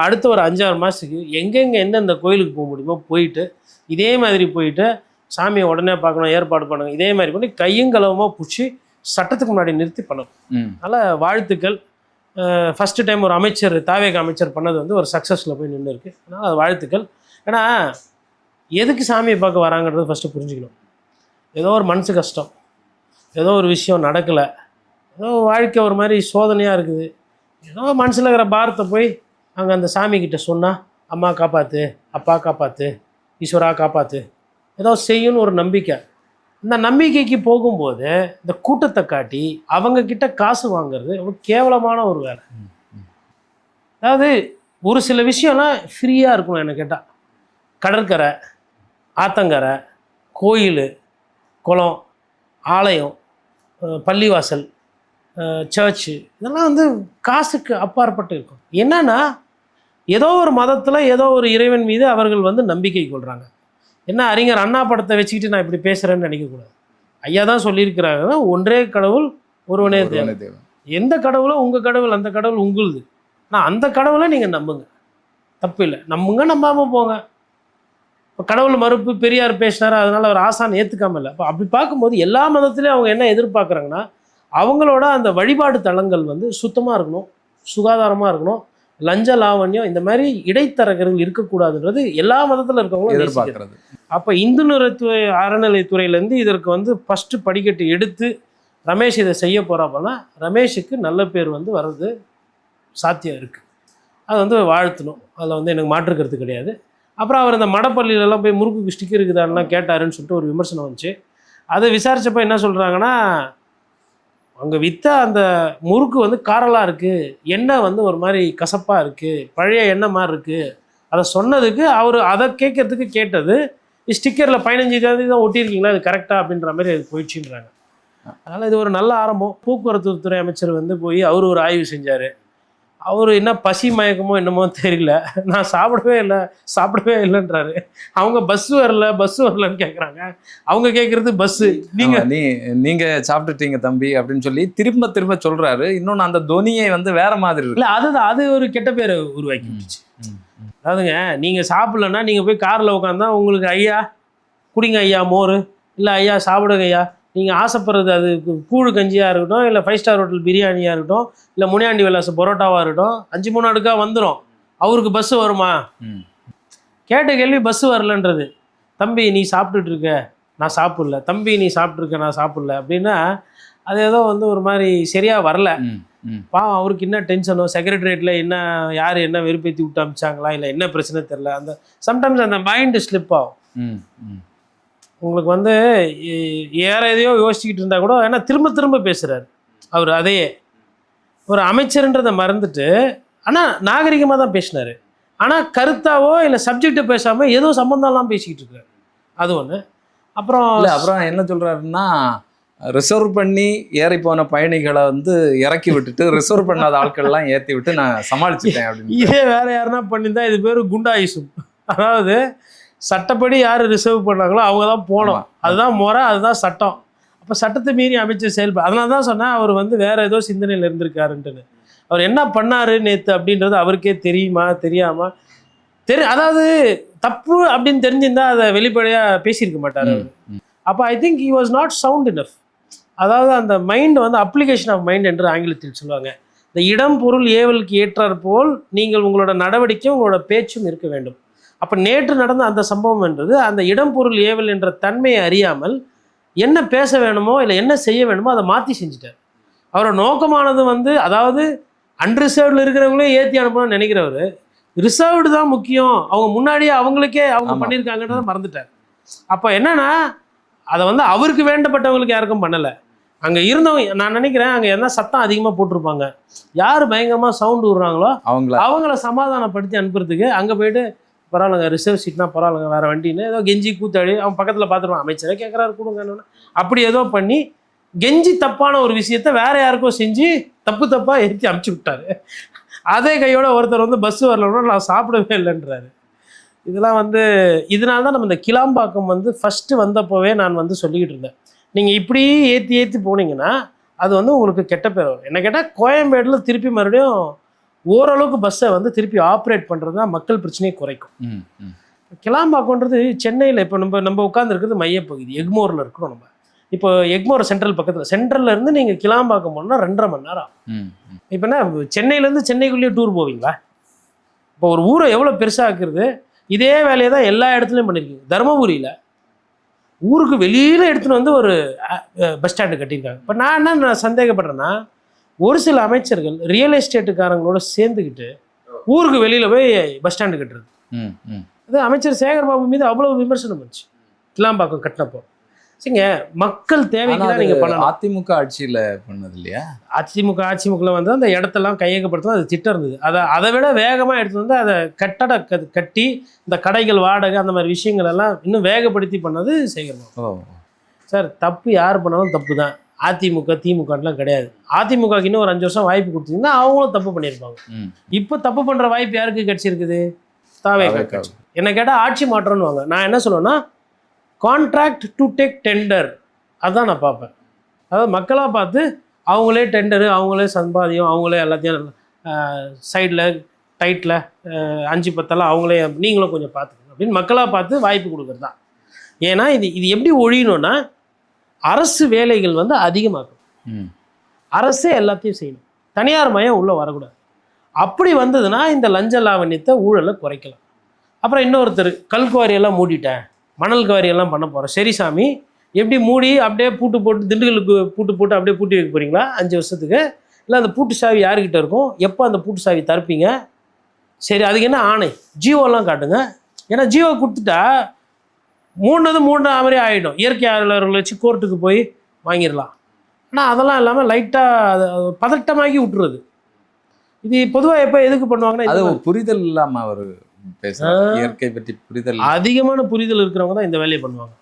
அடுத்த ஒரு 5-6 மாதத்துக்கு எங்கெங்கே எந்தெந்த கோயிலுக்கு போக முடியுமோ போயிட்டு, இதே மாதிரி போயிட்டு சாமியை உடனே பார்க்கணும், ஏற்பாடு பண்ணுங்க, இதே மாதிரி பண்ணி கையும் களவுமாக பிடிச்சி சட்டத்துக்கு முன்னாடி நிறுத்தி பண்ணணும். அதனால் வாழ்த்துக்கள். ஃபஸ்ட்டு டைம் ஒரு அமைச்சர், தாவேக அமைச்சர் பண்ணது வந்து ஒரு சக்ஸஸில் போய் நின்று இருக்குது. அதனால் அது வாழ்த்துக்கள். ஏன்னா எதுக்கு சாமியை பார்க்க வராங்கிறது ஃபஸ்ட்டு புரிஞ்சுக்கணும். ஏதோ ஒரு மனசு கஷ்டம், ஏதோ ஒரு விஷயம் நடக்கலை, ஏதோ வாழ்க்கை ஒரு மாதிரி சோதனையாக இருக்குது, ஏதோ மனசில் இருக்கிற பாரத்தை போய் அங்கே அந்த சாமிக்கிட்ட சொன்னால், அம்மா காப்பாற்று, அப்பா காப்பாற்று, ஈஸ்வரா காப்பாற்று, ஏதோ செய்யணும்னு ஒரு நம்பிக்கை. இந்த நம்பிக்கைக்கு போகும்போது இந்த கூட்டத்தை காட்டி அவங்கக்கிட்ட காசு வாங்கிறது ரொம்ப கேவலமான ஒரு வேலை. அதாவது ஒரு சில விஷயம்லாம் ஃப்ரீயாக இருக்கணும். என்ன கேட்டால் கடற்கரை, ஆத்தங்கரை, கோயில், குளம், ஆலயம், பள்ளிவாசல், சர்ச்சு, இதெல்லாம் வந்து காசுக்கு அப்பாற்பட்டு இருக்கும். என்னன்னா, ஏதோ ஒரு மதத்தில் ஏதோ ஒரு இறைவன் மீது அவர்கள் வந்து நம்பிக்கை கொள்கிறாங்க. என்ன அறிஞர் அண்ணா படத்தை வச்சுக்கிட்டு நான் இப்படி பேசுகிறேன்னு நினைக்கக்கூடாது. ஐயா தான் சொல்லியிருக்கிறாங்க, ஒன்றே கடவுள் ஒருவனே தேவன். எந்த கடவுளோ உங்கள் கடவுள், அந்த கடவுள் உங்களுது. ஆனால் அந்த கடவுளை நீங்கள் நம்புங்க, தப்பு இல்லை. நம்புங்க, நம்பாமல் போங்க. இப்போ கடவுள் மறுப்பு பெரியார் பேசினார், அதனால் அவர் ஆசான் ஏற்றுக்காமல் இல்லை. அப்போ அப்படி பார்க்கும்போது எல்லா மதத்துலேயும் அவங்க என்ன எதிர்பார்க்குறாங்கன்னா, அவங்களோட அந்த வழிபாடு தலங்கள் வந்து சுத்தமாக இருக்கணும், சுகாதாரமாக இருக்கணும், லஞ்ச லாவண்யம் இந்த மாதிரி இடைத்தரகர்கள் இருக்கக்கூடாதுன்றது எல்லா மதத்தில் இருக்கவங்களும் எதிர்பார்க்கறது. அப்போ இந்து அறநிலைத்துறையிலேருந்து இதற்கு வந்து ஃபஸ்ட்டு படிக்கட்டு எடுத்து ரமேஷ் இதை செய்ய போகிறாப்போனா ரமேஷுக்கு நல்ல பேர் வந்து வர்றது சாத்தியம் இருக்குது. அது வந்து வாழ்த்தணும், அதில் வந்து எனக்கு மாற்றுக்கிறது கிடையாது. அப்புறம் அவர் அந்த மடப்பள்ளியிலலாம் போய் முறுக்கு ஸ்டிக்கர் இருக்குதான்லாம் கேட்டாருன்னு சொல்லிட்டு ஒரு விமர்சனம் வந்துச்சு. அதை விசாரித்தப்போ என்ன சொல்கிறாங்கன்னா, அங்கே விற்ற அந்த முறுக்கு வந்து காரலாக இருக்குது, எண்ணெய் வந்து ஒரு மாதிரி கசப்பாக இருக்குது, பழைய எண்ணெய் மாதிரி இருக்குது. அதை சொன்னதுக்கு அவர் அதை கேட்டது ஸ்டிக்கரில் 15 தேதி தான் ஒட்டியிருக்கீங்களா, அது கரெக்டாக அப்படின்ற மாதிரி அது போயிடுச்சுன்றாங்க. அதனால் இது ஒரு நல்ல ஆரம்பம். போக்குவரத்து துறை அமைச்சர் வந்து போய் அவர் ஒரு ஆய்வு செஞ்சார். அவர் என்ன பசி மயக்கமோ என்னமோ தெரியல, நான் சாப்பிடவே இல்லைன்றாரு. அவங்க பஸ்ஸு வரலன்னு கேட்குறாங்க. அவங்க கேட்குறது பஸ்ஸு. நீங்கள் சாப்பிட்டுட்டீங்க தம்பி அப்படின்னு சொல்லி திரும்ப சொல்கிறாரு. இன்னொன்று அந்த துணியை வந்து வேற மாதிரி இருக்கு. இல்லை, அது ஒரு கெட்ட பேரை உருவாக்கி விட்டுச்சு. அதாவதுங்க, நீங்கள் சாப்பிட்லன்னா நீங்கள் போய் காரில் உட்காந்தா உங்களுக்கு ஐயா குடிங்க, ஐயா மோர், இல்லை ஐயா சாப்பிடுங்க ஐயா, நீங்கள் ஆசைப்படுறது அது கூழு கஞ்சியாக இருக்கட்டும், இல்லை 5 ஸ்டார் ஹோட்டல் பிரியாணியாக இருக்கட்டும், இல்லை முனியாண்டி விலாச பரோட்டாவாக இருக்கட்டும், 5-3 அடுக்காக வந்துடும். அவருக்கு பஸ்ஸு வருமா? கேட்ட கேள்வி பஸ்ஸு வரலன்றது. தம்பி நீ சாப்பிட்டுட்டு இருக்க, நான் சாப்பிடல, தம்பி நீ சாப்பிட்ருக்க, நான் சாப்பிடல அப்படின்னா அது ஏதோ வந்து ஒரு மாதிரி சரியாக வரல. பாவம் அவருக்கு என்ன டென்ஷனோ, செக்ரட்டரியேட்டில் என்ன யார் என்ன வெறுப்பேற்றி விட்டு அமிச்சாங்களா, இல்லை என்ன பிரச்சனை தெரில, அந்த சம்டைம்ஸ் அந்த மைண்டு ஸ்லிப் ஆகும். உங்களுக்கு வந்து வேற எதையோ யோசிச்சுக்கிட்டு இருந்தால் கூட, ஏன்னா திரும்ப திரும்ப பேசுகிறார் அவர் அதையே. ஒரு அமைச்சர்ன்றதை மறந்துட்டு, ஆனால் நாகரிகமாக தான் பேசினார். ஆனால் கருத்தாவோ இல்லை சப்ஜெக்டை பேசாமல் ஏதோ சம்மந்தம்லாம் பேசிக்கிட்டு இருக்காரு. அது ஒன்று. அப்புறம் என்ன சொல்கிறாருன்னா, ரிசர்வ் பண்ணி ஏறி போன பயணிகளை வந்து இறக்கி விட்டுட்டு ரிசர்வ் பண்ணாத ஆட்கள்லாம் ஏற்றி விட்டு நான் சமாளிச்சுட்டேன் அப்படின்னு. இதே வேற யாருன்னா பண்ணியிருந்தா இது பேர் குண்டாயிசம். அதாவது சட்டப்படி யார் ரிசர்வ் பண்ணாங்களோ அவங்க தான் போனோம், அதுதான் முறை, அதுதான் சட்டம். அப்போ சட்டத்தை மீறி அமைச்சர் செயல்பட, அதனால தான் சொன்னேன் அவர் வந்து வேற ஏதோ சிந்தனையில் இருந்திருக்காருன்ட்டுன்னு. அவர் என்ன பண்ணாரு நேற்று அப்படின்றது அவருக்கே தெரியுமா தெரியாமல் அதாவது தப்பு அப்படின்னு தெரிஞ்சிருந்தா அதை வெளிப்படையாக பேசியிருக்க மாட்டார் அவர். அப்போ I think he was not sound enough. அதாவது அந்த மைண்ட் வந்து அப்ளிகேஷன் ஆஃப் மைண்ட் என்று ஆங்கிலத்தில் சொல்லுவாங்க. இந்த இடம் பொருள் ஏவலுக்கு ஏற்றாற் போல் நீங்கள் உங்களோட நடவடிக்கையும் உங்களோட பேச்சும் இருக்க வேண்டும். அப்போ நேற்று நடந்த அந்த சம்பவம் என்றது அந்த இடம் பொருள் ஏவல் என்ற தன்மையை அறியாமல் என்ன பேச வேணுமோ இல்லை என்ன செய்ய வேணுமோ அதை மாற்றி செஞ்சுட்டார். அவரோட நோக்கமானது வந்து, அதாவது அன்ரிசர்வ்டில் இருக்கிறவங்களே ஏற்றி அனுப்பணும்னு நினைக்கிறவர், ரிசர்வ்டு தான் முக்கியம், அவங்க முன்னாடியே அவங்களுக்கே அவங்க பண்ணியிருக்காங்கன்றதை மறந்துட்டார். அப்போ என்னன்னா அதை வந்து அவருக்கு வேண்டப்பட்டவங்களுக்கு யாருக்கும் பண்ணலை. அங்கே இருந்தவங்க, நான் நினைக்கிறேன் அங்கே என்ன சத்தம் அதிகமாக போட்டிருப்பாங்க, யார் பயங்கரமாக சவுண்டு விடுறாங்களோ அவங்கள சமாதானப்படுத்தி அனுப்புறதுக்கு அங்கே போயிட்டு பரவாயில்லைங்க ரிசர்வ் சீட்னா பரவாயில்லைங்க வேறு வண்டின்னு ஏதோ கெஞ்சி கூத்தாடி அவன் பக்கத்தில் பார்த்துருவான், அமைச்சரே கேட்குறாரு கொடுங்கன்னு அப்படி ஏதோ பண்ணி கெஞ்சி தப்பான ஒரு விஷயத்த வேற யாருக்கோ செஞ்சு தப்பாக ஏற்றி அமுச்சு விட்டாரு. அதே கையோட ஒருத்தர் வந்து பஸ் வரலன்னா நான் சாப்பிடவே இல்லைன்றாரு. இதெல்லாம் வந்து இதனால தான் நம்ம இந்த கிளாம்பாக்கம் வந்து ஃபஸ்ட்டு வந்தப்போவே நான் வந்து சொல்லிக்கிட்டு இருந்தேன், நீங்கள் இப்படி ஏற்றி போனீங்கன்னா அது வந்து உங்களுக்கு கெட்ட பேர் வரும். என்ன கேட்டால் கோயம்பேடில் திருப்பி மறுபடியும் ஓரளவுக்கு பஸ்ஸை வந்து திருப்பி ஆப்ரேட் பண்ணுறது தான் மக்கள் பிரச்சனையை குறைக்கும். கிளாம்பாக்கம்ன்றது சென்னையில் இப்போ நம்ம உட்காந்துருக்கிறது மையப்பகுதி, எக்மோரில் இருக்கிறோம். நம்ம இப்போ எக்மோர் சென்ட்ரல் பக்கத்தில், சென்ட்ரலில் இருந்து நீங்கள் கிளாம்பாக்கம் போனால் 2.5 மணி நேரம். இப்போ என்ன சென்னையிலேருந்து சென்னைக்குள்ளேயே டூர் போவீங்களா? இப்போ ஒரு ஊரை எவ்வளோ பெருசாக இருக்கிறது, இதே வேலையை தான் எல்லா இடத்துலையும் பண்ணியிருக்கீங்க. தருமபுரியில் ஊருக்கு வெளியில் எடுத்துகிட்டு வந்து ஒரு பஸ் ஸ்டாண்டு கட்டியிருக்காங்க. இப்போ நான் என்ன சந்தேகப்படுறேன்னா, ஒரு சில அமைச்சர்கள் ரியல் எஸ்டேட்டுக்காரங்களோட சேர்ந்துக்கிட்டு ஊருக்கு வெளியில் போய் பஸ் ஸ்டாண்டு கட்டுறது. அது அமைச்சர் சேகர் பாபு மீது அவ்வளோ விமர்சனம் வந்துச்சு கிளாம்பாக்கம் கட்டினப்போ. சரிங்க, மக்கள் தேவைக்கு தான் நீங்கள் பண்ணலாம். அதிமுக ஆட்சியில் பண்ணது இல்லையா? அதிமுகவில் வந்து அந்த இடத்தெல்லாம் கையகப்படுத்தணும், அது திட்டம் இருந்தது. அதை விட வேகமாக எடுத்து வந்து அதை கட்டி இந்த கடைகள் வாடகை அந்த மாதிரி விஷயங்கள் எல்லாம் இன்னும் வேகப்படுத்தி பண்ணது சேகர். சார் தப்பு யார் பண்ணாலும் தப்பு தான். அதிமுக திமுகலாம் கிடையாது. அதிமுக இன்னும் ஒரு 5 வருஷம் வாய்ப்பு கொடுத்தீங்கன்னா அவங்களும் தப்பு பண்ணியிருப்பாங்க. இப்போ தப்பு பண்ணுற வாய்ப்பு யாருக்கு கிடைச்சிருக்குது? தாவேகா கட்சி. என்ன கேட்டால் ஆட்சி மாற்றம்னுவாங்க. நான் என்ன சொல்லுவேன்னா, கான்ட்ராக்ட் டு டேக் டெண்டர், அதுதான் நான் பார்ப்பேன். அதாவது மக்களாக பார்த்து அவங்களே டெண்டரு, அவங்களே சம்பாதியம், அவங்களே எல்லாத்தையும் சைடில் டைட்டில் 5-10 அவங்களே நீங்களும் கொஞ்சம் பார்த்துக்கணும் அப்படின்னு மக்களாக பார்த்து வாய்ப்பு கொடுக்குறது தான். ஏன்னா இது எப்படி ஒழியணும்னா, அரசு வேலைகள் வந்து அதிகமாகும், அரசே எல்லாத்தையும் செய்யணும், தனியார் மயம் உள்ளே வரக்கூடாது. அப்படி வந்ததுன்னா இந்த லஞ்ச லாவண்யத்தை ஊழலை குறைக்கலாம். அப்புறம் இன்னொருத்தர் கல்குவாரியெல்லாம் மூடிட்டேன், மணல் குவாரியெல்லாம் பண்ண போகிறேன். சரி சாமி, எப்படி மூடி அப்படியே பூட்டு போட்டு திண்டுக்கலுக்கு பூட்டு போட்டு அப்படியே பூட்டி வைக்க போகிறீங்களா 5 வருஷத்துக்கு? இல்லை அந்த பூட்டு சாவி யாருக்கிட்ட இருக்கும், எப்போ அந்த பூட்டு சாவி தரப்பீங்க? சரி, அதுக்கு என்ன ஆணை, ஜியோலாம் காட்டுங்க. ஏன்னா ஜியோ கொடுத்துட்டா மூணு மாதிரி ஆகிடும். இயற்கையாளர்களை வச்சு கோர்ட்டுக்கு போய் வாங்கிடலாம். ஆனால் அதெல்லாம் இல்லாமல் லைட்டாக பதட்டமாகி விட்டுறது. இது பொதுவாக எப்போ எதுக்கு பண்ணுவாங்கன்னா, அது புரிதல் இல்லாமல் அவர் பேசுகிறார். இயற்கை பற்றி புரிதல், அதிகமான புரிதல் இருக்கிறவங்க தான் இந்த வேலையை பண்ணுவாங்க.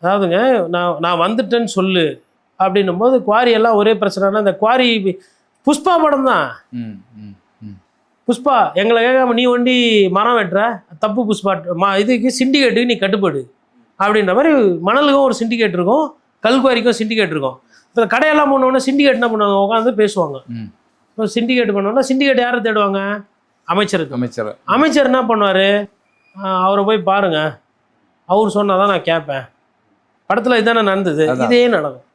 அதாவதுங்க, நான் வந்துட்டேன்னு சொல்லு அப்படின்னும் போது குவாரியெல்லாம் ஒரே பிரச்சனைனா, இந்த குவாரி புஷ்பா படம் தான். புஷ்பா எங்களை கேட்காம நீ ஒண்டி மரம் வெட்டுற தப்பு, புஷ்பா இதுக்கு சிண்டிகேட்டுக்கு நீ கட்டுப்பாடு அப்படின்ற மாதிரி. மணலுக்கும் ஒரு சிண்டிகேட் இருக்கும், கல்குவாரிக்கும் சிண்டிகேட் இருக்கும். இப்போ கடையெல்லாம் பண்ணோன்னா சிண்டிகேட் என்ன பண்ணுவாங்க, உட்காந்து பேசுவாங்க. இப்போ சிண்டிகேட் பண்ணோன்னா சிண்டிகேட் யாரை தேடுவாங்க? அமைச்சர் என்ன பண்ணுவார், அவரை போய் பாருங்க, அவர் சொன்னால் தான் நான் கேட்பேன். படத்தில் இதுதானே நடந்தது, இதே நடக்கும்.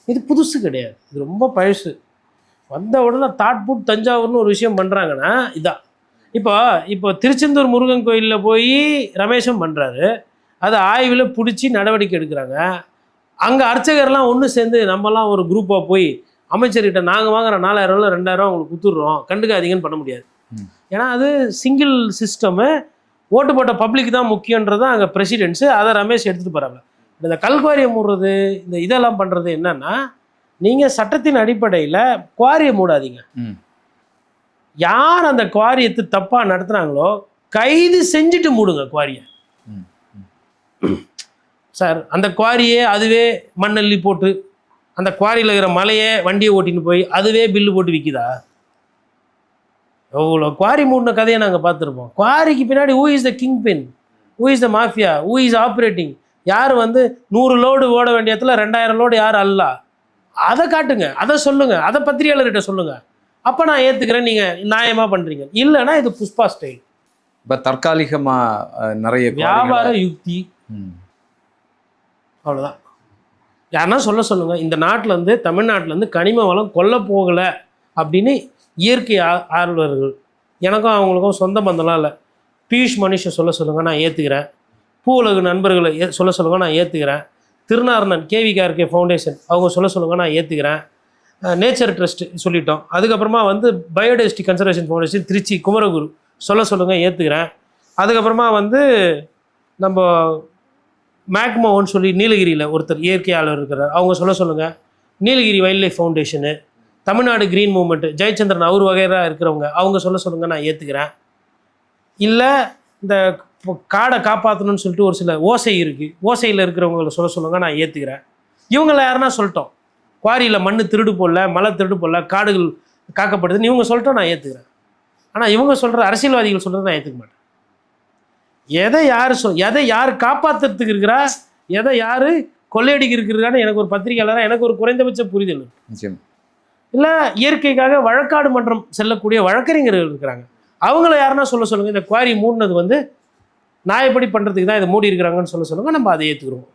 இது புதுசு கிடையாது, இது ரொம்ப பழசு. வந்த உடனே தாட்பூட் தஞ்சாவூர்னு ஒரு விஷயம் பண்ணுறாங்கன்னா இதான். இப்போ திருச்செந்தூர் முருகன் கோயிலில் போய் ரமேஷும் பண்ணுறாரு, அதை ஆய்வில் பிடிச்சி நடவடிக்கை எடுக்கிறாங்க. அங்கே அர்ச்சகர்லாம் ஒன்று சேர்ந்து நம்மலாம் ஒரு குரூப்பாக போய் அமைச்சர்கிட்ட நாங்கள் வாங்குற 4000 ரூபாய் 2000 ரூபா உங்களுக்கு கொடுத்துட்றோம் கண்டுக்காதீங்கன்னு பண்ண முடியாது. ஏன்னா அது சிங்கிள் சிஸ்டமு, ஓட்டு போட்ட பப்ளிக் தான் முக்கியன்றது தான் அங்கே பிரசிடென்ட்ஸு. அதை ரமேஷ் எடுத்துகிட்டு போகிறாங்க. இந்த கல்குவாரியை மூடுறது, இந்த இதெல்லாம் பண்ணுறது என்னன்னா, நீங்கள் சட்டத்தின் அடிப்படையில் குவாரியை மூடாதீங்க. யார் அந்த குவாரியத்தை தப்பாக நடத்துகிறாங்களோ கைது செஞ்சுட்டு மூடுங்க குவாரியை. சார் அந்த குவாரியே அதுவே மண்ணள்ளி போட்டு அந்த குவாரியில் இருக்கிற மலையை வண்டியை ஓட்டின்னு போய் அதுவே பில்லு போட்டு விற்கிதா? எவ்வளோ குவாரி மூடின கதையை நாங்கள் பார்த்துருப்போம். குவாரிக்கு பின்னாடி who is the kingpin, who is the mafia, who is operating, யார் வந்து 100 லோடு ஓட வேண்டிய இடத்துல 2000 லோடு யார் அல்ல, அதை காட்டுங்க, அதை சொல்லுங்கள், அதை பத்திரிகையாளர்கிட்ட சொல்லுங்கள். அப்போ நான் ஏற்றுக்கிறேன், நீங்கள் நியாயமாக பண்ணுறீங்க. இல்லைன்னா இது புஷ்பா ஸ்டைல். இப்போ தற்காலிகமாக நிறைய வியாபார யுக்தி, அவ்வளோதான். யாருன்னா சொல்லுங்கள், இந்த நாட்டிலேருந்து தமிழ்நாட்டிலேருந்து கனிம வளம் கொல்ல போகலை அப்படின்னு இயற்கை ஆர்வலர்கள், எனக்கும் அவங்களுக்கும் சொந்த பந்தம்லாம் இல்லை, பியூஷ் மனிஷை சொல்லுங்கள், நான் ஏற்றுக்கிறேன். பூ உலக நண்பர்களை சொல்லுங்கள், நான் ஏற்றுக்கிறேன். திருநாரணன் KVKRK ஃபவுண்டேஷன் அவங்க சொல்லுங்கள், நான் ஏற்றுக்கிறேன். நேச்சர் ட்ரஸ்ட் சொல்லிட்டோம். அதுக்கப்புறமா வந்து biodiversity conservation foundation Trichy Kumaraguru சொல்லுங்கள், ஏற்றுக்கிறேன். அதுக்கப்புறமா வந்து நம்ம மேக்மோன்னு சொல்லி நீலகிரியில் ஒருத்தர் இயற்கையாளர் இருக்கிறார், அவங்க சொல்லுங்கள். Nilgiri wild life foundation, Tamil Nadu green movement, Jayachandran அவர் வகையாக இருக்கிறவங்க அவங்க சொல்லுங்கள், நான் ஏற்றுக்கிறேன். இல்லை இந்த காடை காப்பாற்றணும்னு சொல்லிட்டு ஒரு சில ஓசை இருக்குது, ஓசையில் இருக்கிறவங்களை சொல்லுங்கள், நான் ஏற்றுக்கிறேன். இவங்கள யாருன்னா சொல்லிட்டோம், குவாரியில் மண் திருடு போடல, மலை திருடு போடல, காடுகள் காக்கப்படுதுன்னு இவங்க சொல்லிட்டோம், நான் ஏற்றுக்கிறேன். ஆனால் இவங்க சொல்கிற அரசியல்வாதிகள் சொல்கிறது நான் ஏற்றுக்க மாட்டேன். எதை யார் காப்பாற்றுறதுக்கு இருக்கிறா, எதை யார் கொள்ளையடிக்க இருக்கிறான்னு எனக்கு ஒரு பத்திரிகையாளராக எனக்கு ஒரு குறைந்தபட்ச புரிதல் இல்லை. இயற்கைக்காக வழக்காடு மன்றம் செல்லக்கூடிய வழக்கறிஞர்கள் இருக்கிறாங்க, அவங்கள யாருன்னா சொல்லுங்கள். இந்த குவாரி மூடினது வந்து நியாயப்படி பண்ணுறதுக்கு தான் இதை மூடி இருக்கிறாங்கன்னு சொல்லுங்கள், நம்ம அதை ஏற்றுக்கிறோம்.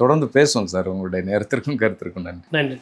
தொடர்ந்து பேசுவோம் சார். உங்களுடைய நேரத்திற்கும் கருத்திற்கும் நன்றி. நன்றி.